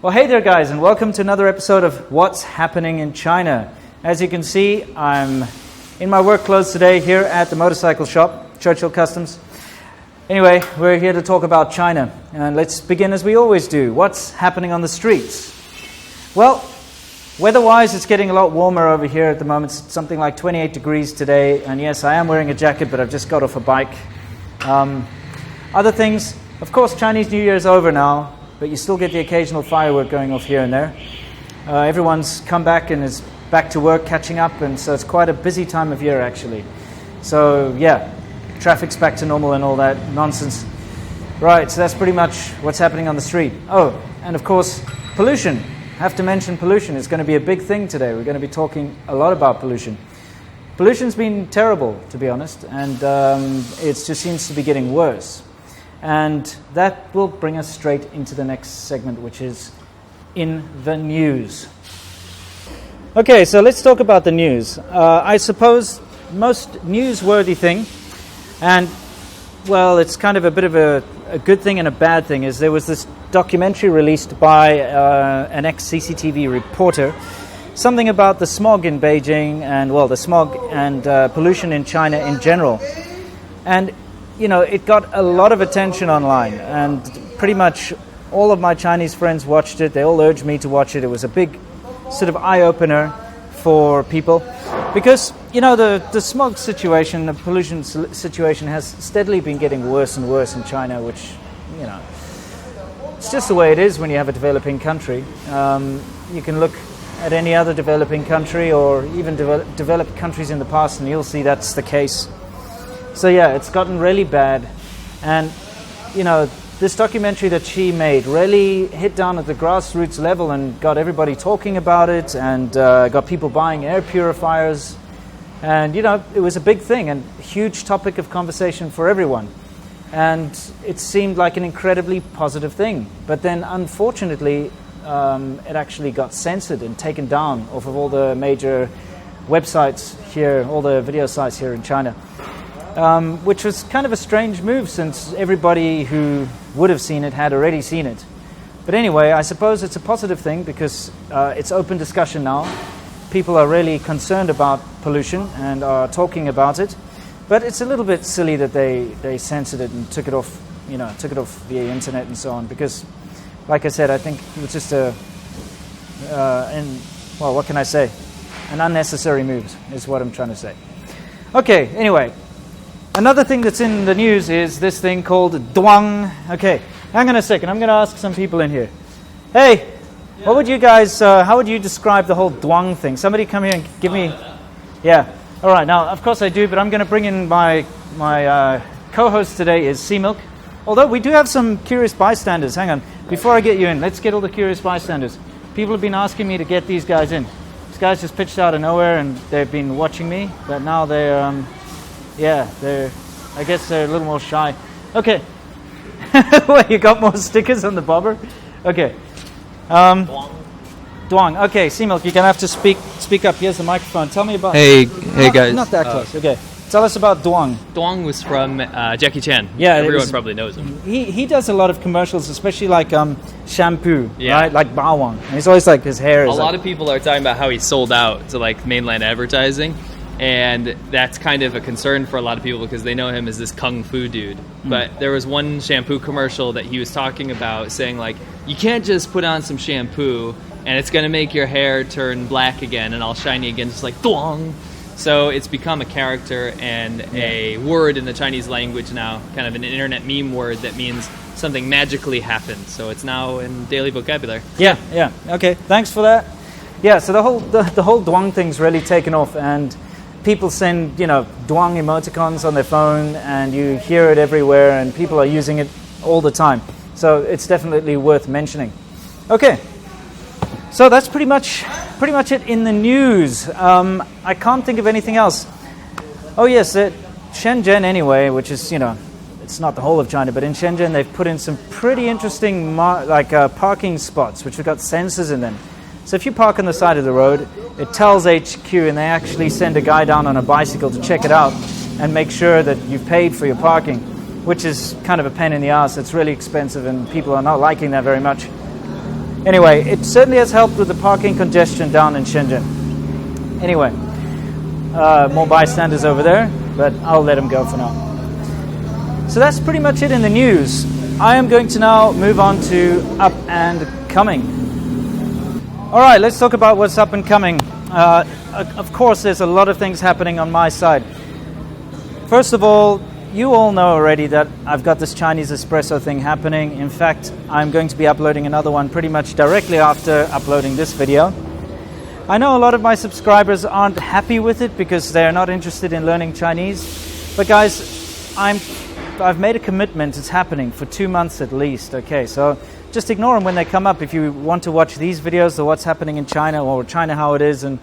Well, hey there guys, and welcome to another episode of What's Happening in China. As you can see, I'm in my work clothes today here at the motorcycle shop, Churchill Customs. Anyway, we're here to talk about China, and let's begin as we always do. What's happening on the streets? Well, weather-wise, it's getting a lot warmer over here at the moment. It's something like 28 degrees today, and yes, I am wearing a jacket, but I've just got off a bike. Other things, of course, Chinese New Year is over now, but you still get the occasional firework going off here and there. Everyone's come back and is back to work, catching up, and so it's quite a busy time of year, actually. So, yeah, traffic's back to normal and all that nonsense. Right, so that's pretty much what's happening on the street. Oh, and of course, pollution. Have to mention pollution. It's going to be a big thing today. We're going to be talking a lot about pollution. Pollution's been terrible, to be honest, and it just seems to be getting worse. And that will bring us straight into the next segment, which is In the News. Okay, so let's talk about the news. I suppose most newsworthy thing, and, well, it's kind of a bit of a good thing and a bad thing, is there was this documentary released by an ex-CCTV reporter, something about the smog in Beijing and, well, the smog and pollution in China in general. And you know, it got a lot of attention online, and pretty much all of my Chinese friends watched it. They all urged me to watch it. It was a big sort of eye-opener for people because, you know, the smog situation, the pollution situation has steadily been getting worse and worse in China, which, you know, it's just the way it is when you have a developing country. You can look at any other developing country or even developed countries in the past and you'll see that's the case. So yeah, it's gotten really bad, and you know, this documentary that she made really hit down at the grassroots level and got everybody talking about it, and got people buying air purifiers, and you know, it was a big thing and a huge topic of conversation for everyone, and it seemed like an incredibly positive thing. But then, unfortunately, it actually got censored and taken down off of all the major websites here, all the video sites here in China. Which was kind of a strange move since everybody who would have seen it had already seen it. But anyway, I suppose it's a positive thing because it's open discussion now. People are really concerned about pollution and are talking about it. But it's a little bit silly that they censored it and took it off via internet and so on. Because, like I said, I think it was just what can I say? An unnecessary move is what I'm trying to say. Okay, anyway. Another thing that's in the news is this thing called Duang. Okay, hang on a second. I'm going to ask some people in here. Hey, what would you guys, how would you describe the whole Duang thing? Somebody come here and give me... Yeah, all right. Now, of course I do, but I'm going to bring in my co-host today is Sea Milk. Although we do have some curious bystanders. Hang on. Before I get you in, let's get all the curious bystanders. People have been asking me to get these guys in. These guys just pitched out of nowhere and they've been watching me, but now they're... I guess they're a little more shy. Okay. Wait, you got more stickers on the bobber? Okay. Duang. Okay, Sea Milk, you're going to have to speak up. Here's the microphone. Tell me about... Hey guys. Not that close. Okay. Tell us about Duang. Duong was from Jackie Chan. Yeah, everyone probably knows him. He does a lot of commercials, especially like shampoo, right? Like Bawang. And he's always like, his hair is... A lot of people are talking about how he sold out to like mainland advertising. And that's kind of a concern for a lot of people because they know him as this kung fu dude. But there was one shampoo commercial that he was talking about saying like, you can't just put on some shampoo and it's going to make your hair turn black again and all shiny again, just like Duong. So it's become a character and a word in the Chinese language now, kind of an internet meme word that means something magically happened. So it's now in daily vocabulary. Yeah. Okay, thanks for that. Yeah, so the whole Duang thing's really taken off, and people send, you know, Duang emoticons on their phone, and you hear it everywhere, and people are using it all the time. So it's definitely worth mentioning. Okay, so that's pretty much it in the news. I can't think of anything else. Oh yes, Shenzhen anyway, which is, you know, it's not the whole of China, but in Shenzhen they've put in some pretty interesting parking spots, which have got sensors in them. So if you park on the side of the road, it tells HQ, and they actually send a guy down on a bicycle to check it out and make sure that you've paid for your parking, which is kind of a pain in the ass. It's really expensive, and people are not liking that very much. Anyway, it certainly has helped with the parking congestion down in Shenzhen. Anyway, more bystanders over there, but I'll let them go for now. So that's pretty much it in the news. I am going to now move on to up and coming. All right, let's talk about what's up and coming. Of course, there's a lot of things happening on my side. First of all, you all know already that I've got this Chinese espresso thing happening. In fact, I'm going to be uploading another one pretty much directly after uploading this video. I know a lot of my subscribers aren't happy with it because they're not interested in learning Chinese. But guys, I've made a commitment. It's happening for 2 months at least. Okay, so just ignore them when they come up. If you want to watch these videos, or what's happening in China, or China how it is, and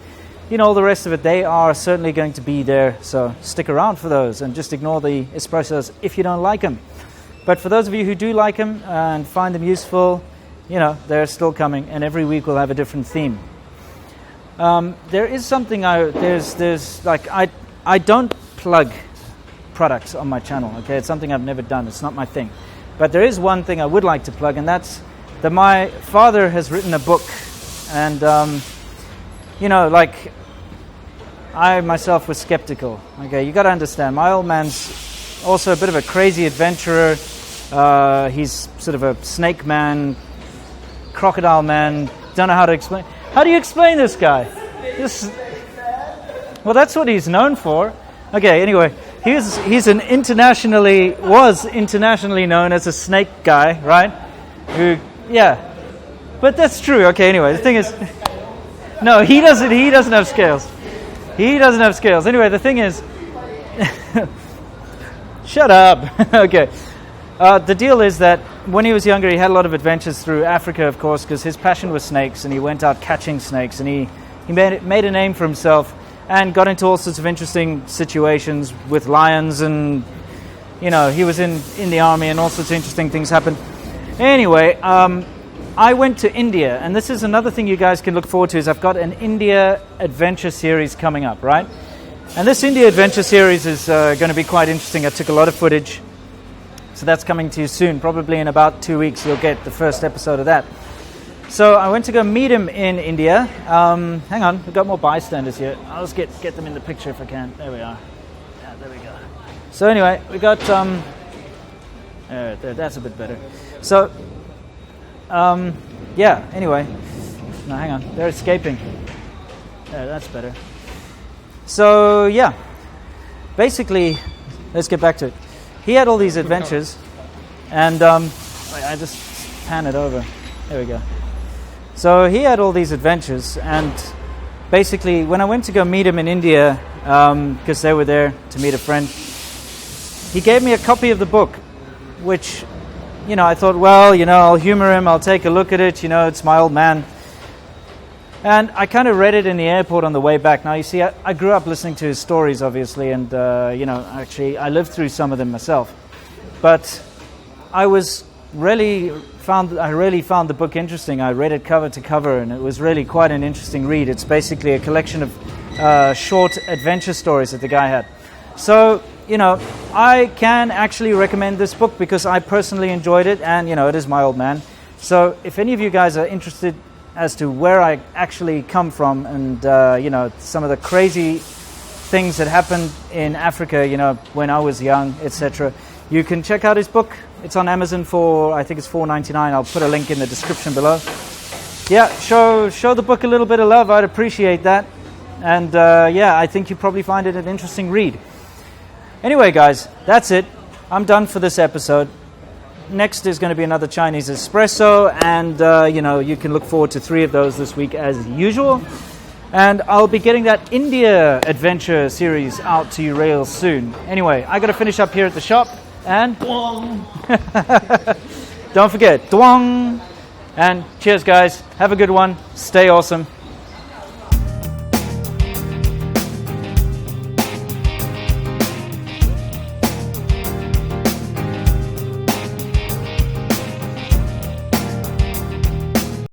all the rest of it, they are certainly going to be there. So stick around for those and just ignore the espressos if you don't like them. But for those of you who do like them and find them useful, they're still coming, and every week we'll have a different theme. There is something I don't plug products on my channel. Okay, it's something I've never done. It's not my thing. But there is one thing I would like to plug, and that's that my father has written a book, and I myself was skeptical. Okay, you got to understand, my old man's also a bit of a crazy adventurer. He's sort of a snake man, crocodile man. Don't know how to explain. How do you explain this guy? Well, that's what he's known for. Okay, anyway, was internationally known as a snake guy, right? But that's true. Okay, anyway, the thing is, no, he doesn't have scales. He doesn't have scales. Anyway, the thing is, shut up. Okay. The deal is that when he was younger, he had a lot of adventures through Africa, of course, because his passion was snakes, and he went out catching snakes, and he made a name for himself and got into all sorts of interesting situations with lions, and he was in the army, and all sorts of interesting things happened. Anyway, I went to India, and this is another thing you guys can look forward to, is I've got an India adventure series coming up, right? And this India adventure series is going to be quite interesting. I took a lot of footage, so that's coming to you soon. Probably in about 2 weeks you'll get the first episode of that. So I went to go meet him in India. Hang on, we've got more bystanders here. I'll just get them in the picture if I can. There we are. Yeah, there we go. So anyway, we got... there, that's a bit better. So... anyway. No, hang on. They're escaping. There, that's better. So, yeah. Basically, let's get back to it. He had all these adventures, and I just pan it over. There we go. So he had all these adventures, and basically, when I went to go meet him in India, because they were there to meet a friend, he gave me a copy of the book, which... I thought, well, I'll humor him, I'll take a look at it, it's my old man. And I kind of read it in the airport on the way back. Now, you see, I grew up listening to his stories, obviously, and, actually, I lived through some of them myself. But I really found the book interesting. I read it cover to cover, and it was really quite an interesting read. It's basically a collection of short adventure stories that the guy had. So... I can actually recommend this book because I personally enjoyed it, and, it is my old man. So if any of you guys are interested as to where I actually come from and, some of the crazy things that happened in Africa, when I was young, etc., you can check out his book. It's on Amazon for, I think it's $4.99. I'll put a link in the description below. Yeah, show the book a little bit of love. I'd appreciate that. And, I think you'll probably find it an interesting read. Anyway, guys, that's it. I'm done for this episode. Next is going to be another Chinese espresso, and, you can look forward to 3 of those this week as usual. And I'll be getting that India adventure series out to you real soon. Anyway, I got to finish up here at the shop, and... Duong! Don't forget, Duong! And cheers, guys. Have a good one. Stay awesome.